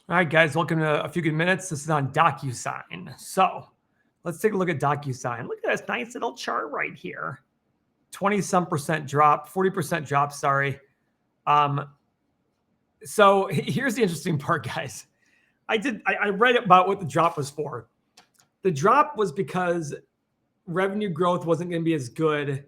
All right, guys, welcome to A Few Good Minutes. This is on DocuSign. So let's take a look at DocuSign. Look at this nice little chart right here. 20-some% drop, 40% drop, sorry. So here's the interesting part, guys. I read about what the drop was for. The drop was because revenue growth wasn't going to be as good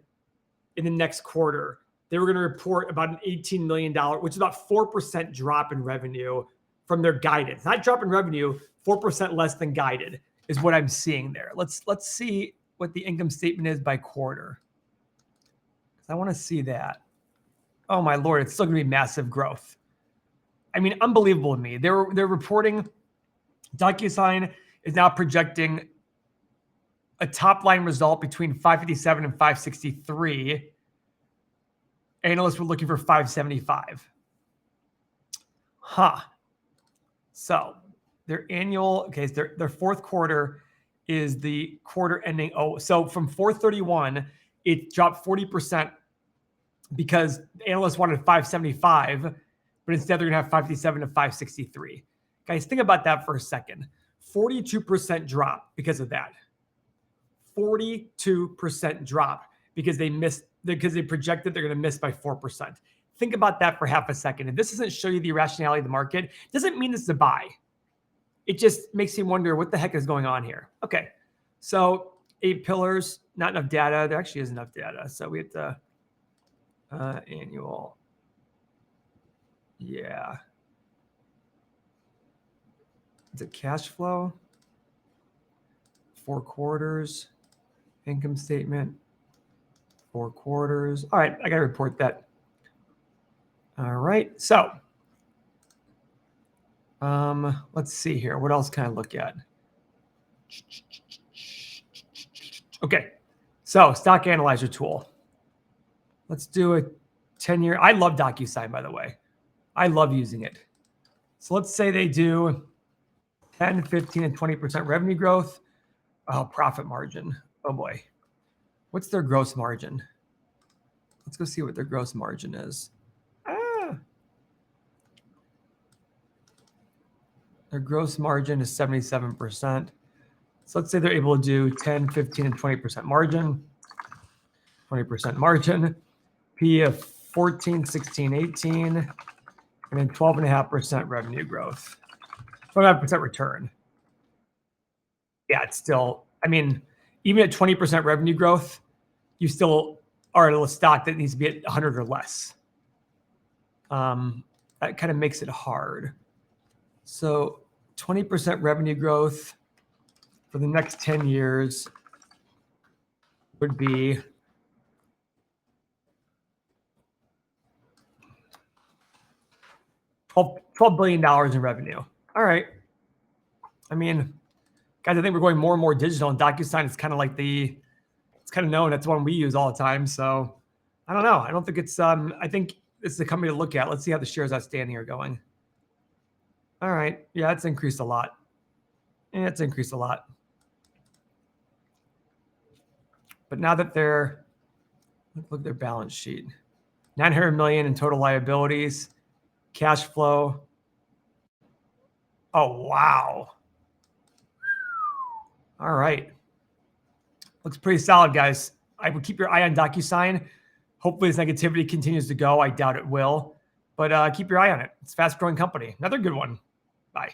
in the next quarter. They were going to report about an $18 million, which is about 4% drop in revenue from their guidance. Not drop in revenue, 4% less than guided is what I'm seeing there. Let's see what the income statement is by quarter. I want to see that. Oh my Lord, it's still going to be massive growth. I mean, unbelievable to me. They're reporting, DocuSign is now projecting a top line result between 557 and 563. Analysts were looking for 575. Huh. So their annual, okay, so their fourth quarter is the quarter ending. Oh, so from 431, it dropped 40% because the analysts wanted 575, but instead they're going to have 557 to 563. Guys, think about that for a second. 42% drop because of that. 42% drop because they projected they're going to miss by 4%. Think about that for half a second. If this doesn't show you the irrationality of the market, it doesn't mean it's a buy. It just makes you wonder what the heck is going on here. Okay, so 8 pillars, not enough data. There actually is enough data. So we have to annual. Yeah. Is it cash flow? 4 quarters. Income statement. 4 quarters. All right, I got to report that. All right, so let's see here. What else can I look at? Okay, so stock analyzer tool. Let's do a 10-year. I love DocuSign, by the way. I love using it. So let's say they do 10, 15, and 20% revenue growth. Oh, profit margin. Oh boy. What's their gross margin? Let's go see what their gross margin is. Their gross margin is 77%. So let's say they're able to do 10, 15, and 20% margin. 20% margin. P of 14, 16, 18. And then 12.5% revenue growth. 12.5% return. Yeah, it's still, I mean, even at 20% revenue growth, you still are at a stock that needs to be at 100 or less. That kind of makes it hard. So 20% revenue growth for the next 10 years would be $12 billion in revenue. All right. I mean, guys, I think we're going more and more digital, and DocuSign is kind of like it's kind of known. That's one we use all the time. So I don't know. I don't think it's, I think it's the company to look at. Let's see how the shares outstanding are going. All right. Yeah, it's increased a lot. Yeah, it's increased a lot. But now that they're, look at their balance sheet. 900 million in total liabilities, cash flow. Oh, wow. All right. Looks pretty solid, guys. I would keep your eye on DocuSign. Hopefully this negativity continues to go. I doubt it will. But keep your eye on it. It's a fast-growing company. Another good one. Bye.